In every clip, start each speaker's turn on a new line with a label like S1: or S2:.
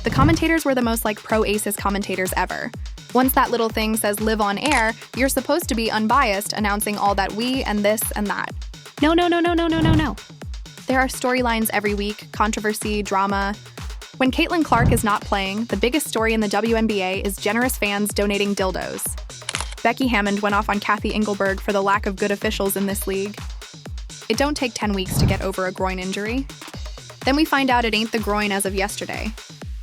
S1: The commentators were the most like pro-Aces commentators ever. Once that little thing says live on air, you're supposed to be unbiased, announcing all that we and this and that. No. There are storylines every week, controversy, drama. When Caitlin Clark is not playing, the biggest story in the WNBA is generous fans donating dildos. Becky Hammond went off on Kathy Engelberg for the lack of good officials in this league. It don't take 10 weeks to get over a groin injury. Then we find out it ain't the groin as of yesterday.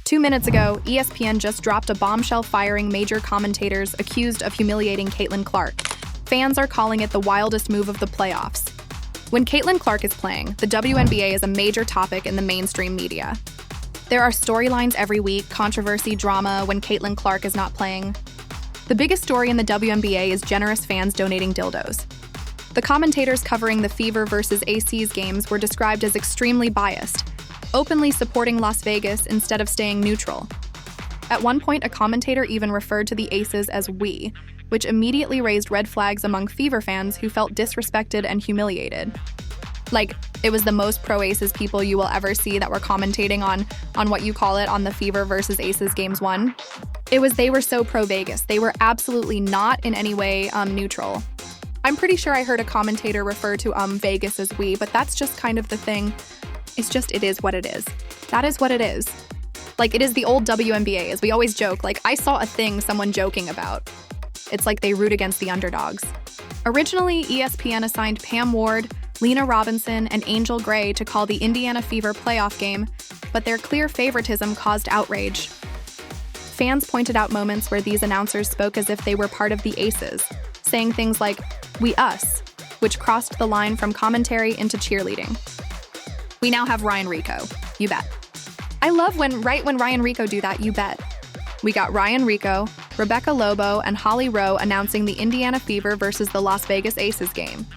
S1: 2 minutes ago, ESPN just dropped a bombshell firing major commentators accused of humiliating Caitlin Clark. Fans are calling it the wildest move of the playoffs. When Caitlin Clark is playing, the WNBA is a major topic in the mainstream media. There are storylines every week, controversy, drama when Caitlin Clark is not playing. The biggest story in the WNBA is generous fans donating dildos. The commentators covering the Fever versus AC's games were described as extremely biased, openly supporting Las Vegas instead of staying neutral. At one point, a commentator even referred to the Aces as we, which immediately raised red flags among Fever fans who felt disrespected and humiliated. Like, it was the most pro-Aces people you will ever see that were commentating on what you call it on the Fever versus Aces Games 1. They were so pro-Vegas. They were absolutely not in any way neutral. I'm pretty sure I heard a commentator refer to Vegas as we, but that's just kind of the thing. It is what it is. That is what it is. Like, it is the old WNBA, as we always joke. Like, I saw a thing someone joking about. It's like they root against the underdogs. Originally, ESPN assigned Pam Ward, Lena Robinson, and Angel Gray to call the Indiana Fever playoff game, but their clear favoritism caused outrage. Fans pointed out moments where these announcers spoke as if they were part of the Aces, saying things like, "we us," which crossed the line from commentary into cheerleading. We now have Ryan Rico, you bet. I love when Ryan Rico do that, you bet. We got Ryan Rico, Rebecca Lobo, and Holly Rowe announcing the Indiana Fever versus the Las Vegas Aces game.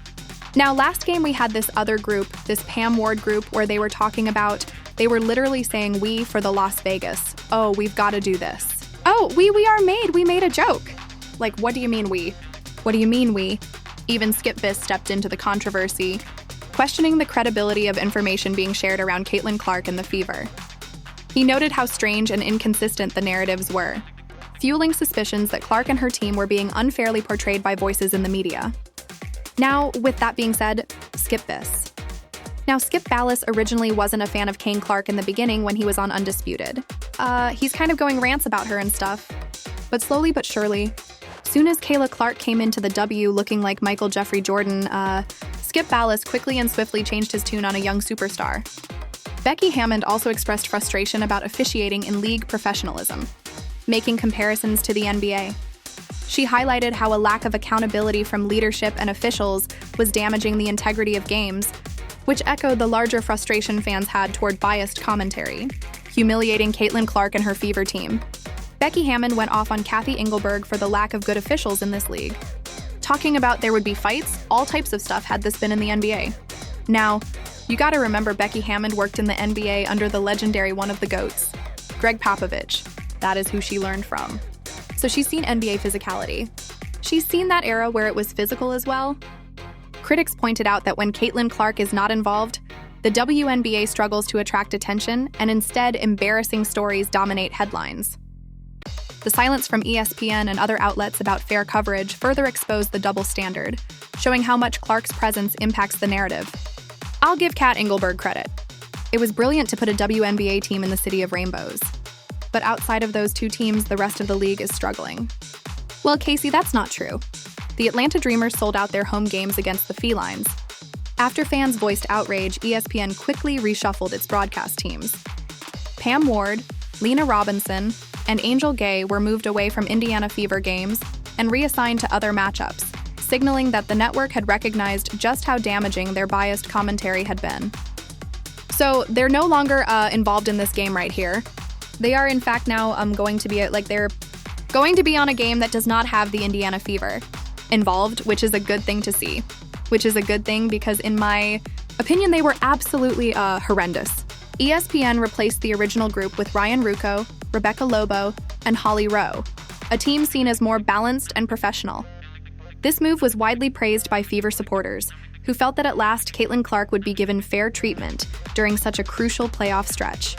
S1: Now, last game we had this other group, this Pam Ward group, where they were literally saying we for the Las Vegas. Oh, we've got to do this. Oh, we made a joke. Like, what do you mean we? What do you mean we? Even Skip Biss stepped into the controversy, questioning the credibility of information being shared around Caitlin Clark and the Fever. He noted how strange and inconsistent the narratives were, fueling suspicions that Clark and her team were being unfairly portrayed by voices in the media. Now, with that being said, Skip Biss. Now, Skip Bayless originally wasn't a fan of Kane Clark in the beginning when he was on Undisputed. He's kind of going rants about her and stuff. But slowly but surely, soon as Kayla Clark came into the W looking like Michael Jeffrey Jordan, Skip Bayless quickly and swiftly changed his tune on a young superstar. Becky Hammond also expressed frustration about officiating in league professionalism, making comparisons to the NBA. She highlighted how a lack of accountability from leadership and officials was damaging the integrity of games, which echoed the larger frustration fans had toward biased commentary, humiliating Caitlin Clark and her Fever team. Becky Hammond went off on Kathy Engelberg for the lack of good officials in this league, talking about there would be fights, all types of stuff had this been in the NBA. Now, you gotta remember Becky Hammond worked in the NBA under the legendary one of the GOATs, Greg Popovich. That is who she learned from. So she's seen NBA physicality. She's seen that era where it was physical as well. Critics pointed out that when Caitlin Clark is not involved, the WNBA struggles to attract attention, and instead embarrassing stories dominate headlines. The silence from ESPN and other outlets about fair coverage further exposed the double standard, showing how much Clark's presence impacts the narrative. I'll give Kat Engelberg credit. It was brilliant to put a WNBA team in the City of Rainbows. But outside of those two teams, the rest of the league is struggling. Well, Casey, that's not true. The Atlanta Dreamers sold out their home games against the Felines. After fans voiced outrage, ESPN quickly reshuffled its broadcast teams. Pam Ward, Lena Robinson, and Angel Gay were moved away from Indiana Fever games and reassigned to other matchups, signaling that the network had recognized just how damaging their biased commentary had been. So they're no longer involved in this game right here. They are in fact now going to be on a game that does not have the Indiana Fever involved, which is a good thing to see. Which is a good thing because in my opinion, they were absolutely horrendous. ESPN replaced the original group with Ryan Rucco, Rebecca Lobo, and Holly Rowe, a team seen as more balanced and professional. This move was widely praised by Fever supporters, who felt that at last Caitlin Clark would be given fair treatment during such a crucial playoff stretch.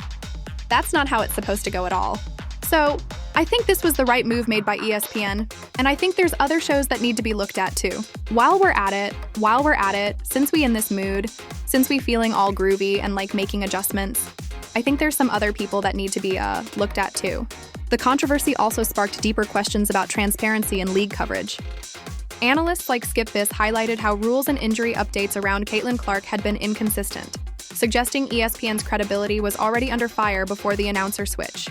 S1: That's not how it's supposed to go at all. So, I think this was the right move made by ESPN, and I think there's other shows that need to be looked at too. While we're at it, since we in this mood, since we feeling all groovy and like making adjustments, I think there's some other people that need to be looked at too. The controversy also sparked deeper questions about transparency in league coverage. Analysts like Skip Biss highlighted how rules and injury updates around Caitlin Clark had been inconsistent, suggesting ESPN's credibility was already under fire before the announcer switch.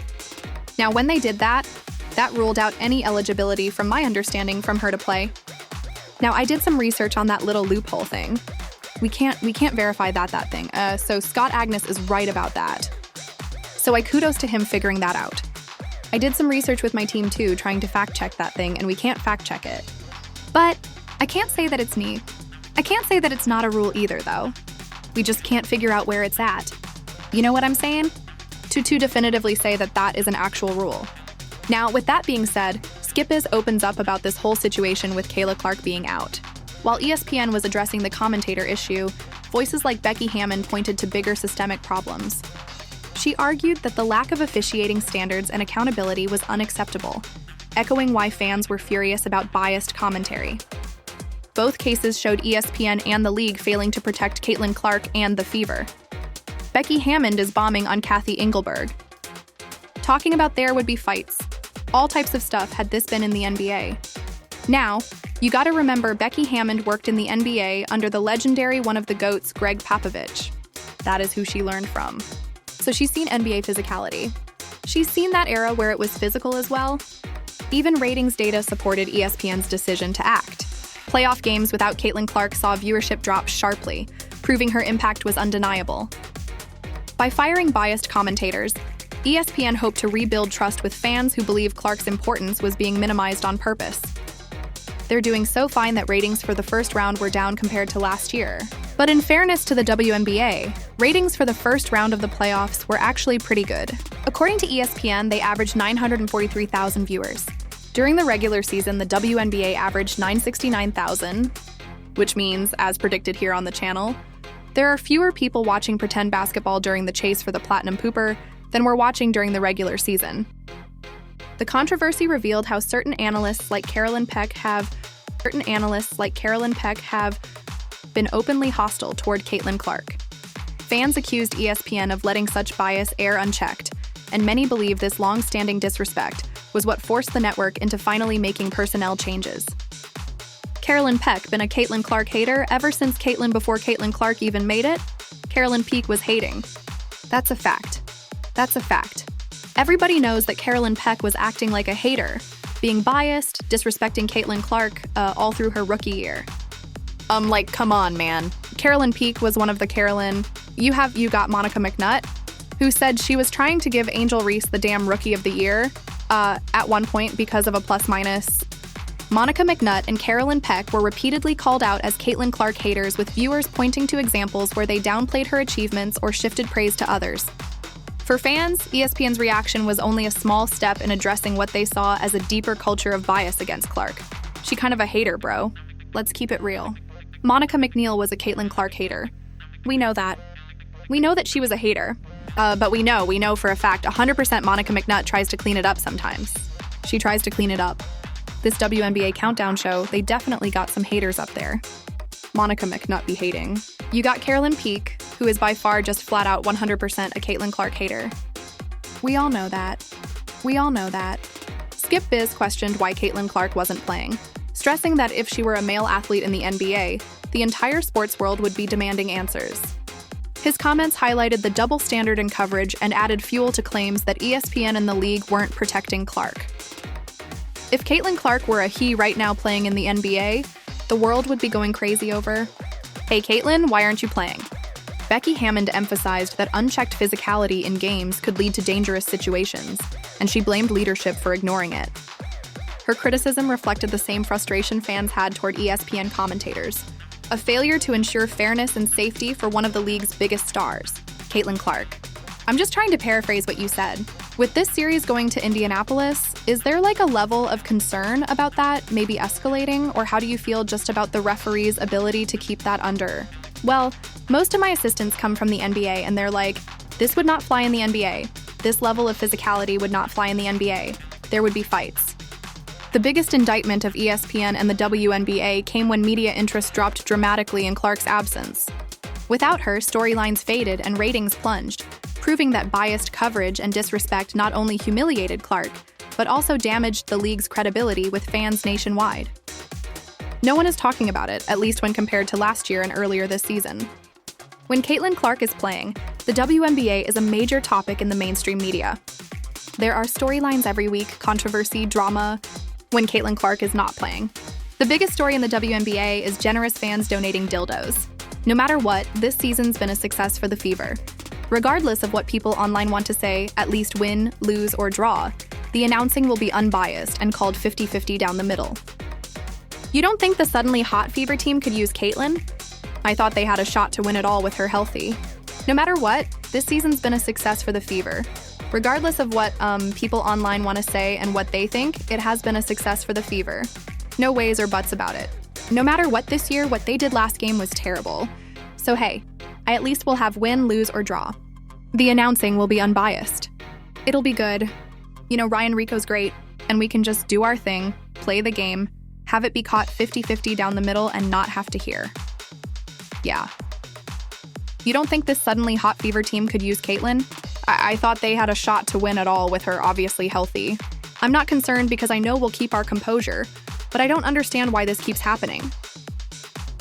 S1: Now, when they did that ruled out any eligibility from my understanding from her to play. Now, I did some research on that little loophole thing. We can't verify that thing. So Scott Agnes is right about that. So I kudos to him figuring that out. I did some research with my team too, trying to fact check that thing, and we can't fact check it. But I can't say that it's neat. I can't say that it's not a rule either, though. We just can't figure out where it's at. You know what I'm saying? To definitively say that is an actual rule. Now, with that being said, Skip Biss opens up about this whole situation with Kayla Clark being out. While ESPN was addressing the commentator issue, voices like Becky Hammond pointed to bigger systemic problems. She argued that the lack of officiating standards and accountability was unacceptable, echoing why fans were furious about biased commentary. Both cases showed ESPN and the league failing to protect Caitlin Clark and the Fever. Becky Hammond is bombing on Kathy Engelberg. Talking about there would be fights. All types of stuff had this been in the NBA. Now, you gotta remember Becky Hammond worked in the NBA under the legendary one of the GOATs, Greg Popovich. That is who she learned from. So she's seen NBA physicality. She's seen that era where it was physical as well. Even ratings data supported ESPN's decision to act. Playoff games without Caitlin Clark saw viewership drop sharply, proving her impact was undeniable. By firing biased commentators, ESPN hoped to rebuild trust with fans who believe Clark's importance was being minimized on purpose. They're doing so fine that ratings for the first round were down compared to last year. But in fairness to the WNBA, ratings for the first round of the playoffs were actually pretty good. According to ESPN, they averaged 943,000 viewers. During the regular season, the WNBA averaged 969,000, which means, as predicted here on the channel, there are fewer people watching pretend basketball during the chase for the Platinum Pooper than were watching during the regular season. The controversy revealed how certain analysts like Carolyn Peck have been openly hostile toward Caitlin Clark. Fans accused ESPN of letting such bias air unchecked, and many believe this long-standing disrespect was what forced the network into finally making personnel changes. Carolyn Peck been a Caitlin Clark hater ever since Caitlin before Caitlin Clark even made it? Carolyn Peck was hating. That's a fact. That's a fact. Everybody knows that Carolyn Peck was acting like a hater, being biased, disrespecting Caitlin Clark all through her rookie year. Like, come on, man. Carolyn Peck was one of the Carolyn. You got Monica McNutt, who said she was trying to give Angel Reese the damn Rookie of the Year at one point because of a plus-minus. Monica McNutt and Carolyn Peck were repeatedly called out as Caitlin Clark haters, with viewers pointing to examples where they downplayed her achievements or shifted praise to others. For fans, ESPN's reaction was only a small step in addressing what they saw as a deeper culture of bias against Clark. She kind of a hater, bro. Let's keep it real. Monica McNeil was a Caitlin Clark hater. We know that. We know that she was a hater. But we know for a fact 100% Monica McNutt tries to clean it up sometimes. She tries to clean it up. This WNBA Countdown show, they definitely got some haters up there. Monica McNutt be hating. You got Carolyn Peck, who is by far just flat out 100% a Caitlin Clark hater. We all know that. We all know that. Skip Biss questioned why Caitlin Clark wasn't playing, stressing that if she were a male athlete in the NBA, the entire sports world would be demanding answers. His comments highlighted the double standard in coverage and added fuel to claims that ESPN and the league weren't protecting Clark. If Caitlin Clark were a he right now playing in the NBA, the world would be going crazy over, "Hey Caitlin, why aren't you playing?" Becky Hammond emphasized that unchecked physicality in games could lead to dangerous situations, and she blamed leadership for ignoring it. Her criticism reflected the same frustration fans had toward ESPN commentators, a failure to ensure fairness and safety for one of the league's biggest stars, Caitlin Clark. I'm just trying to paraphrase what you said. With this series going to Indianapolis, is there like a level of concern about that maybe escalating, or how do you feel just about the referee's ability to keep that under? Well, most of my assistants come from the NBA and they're like, this would not fly in the NBA. This level of physicality would not fly in the NBA. There would be fights. The biggest indictment of ESPN and the WNBA came when media interest dropped dramatically in Clark's absence. Without her, storylines faded and ratings plunged, proving that biased coverage and disrespect not only humiliated Clark, but also damaged the league's credibility with fans nationwide. No one is talking about it, at least when compared to last year and earlier this season. When Caitlin Clark is playing, the WNBA is a major topic in the mainstream media. There are storylines every week, controversy, drama, when Caitlin Clark is not playing. The biggest story in the WNBA is generous fans donating dildos. No matter what, this season's been a success for the Fever. Regardless of what people online want to say, at least win, lose, or draw, the announcing will be unbiased and called 50-50 down the middle. You don't think the suddenly hot Fever team could use Caitlin? I thought they had a shot to win it all with her healthy. No matter what, this season's been a success for the Fever. Regardless of what people online want to say and what they think, it has been a success for the Fever. No ways or buts about it. No matter what this year, what they did last game was terrible. So hey, I at least will have win, lose, or draw. The announcing will be unbiased. It'll be good. You know, Ryan Rico's great, and we can just do our thing, play the game, have it be caught 50-50 down the middle and not have to hear. Yeah. You don't think this suddenly hot Fever team could use Caitlin? I thought they had a shot to win it all with her obviously healthy. I'm not concerned because I know we'll keep our composure, but I don't understand why this keeps happening.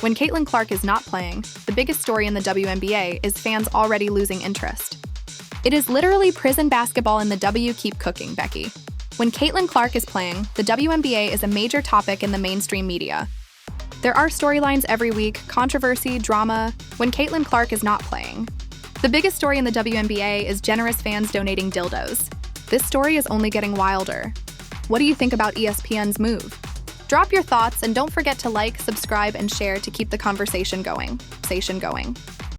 S1: When Caitlin Clark is not playing, the biggest story in the WNBA is fans already losing interest. It is literally prison basketball in the W. Keep cooking, Becky. When Caitlin Clark is playing, the WNBA is a major topic in the mainstream media. There are storylines every week, controversy, drama, when Caitlin Clark is not playing. The biggest story in the WNBA is generous fans donating dildos. This story is only getting wilder. What do you think about ESPN's move? Drop your thoughts and don't forget to like, subscribe, and share to keep the conversation going.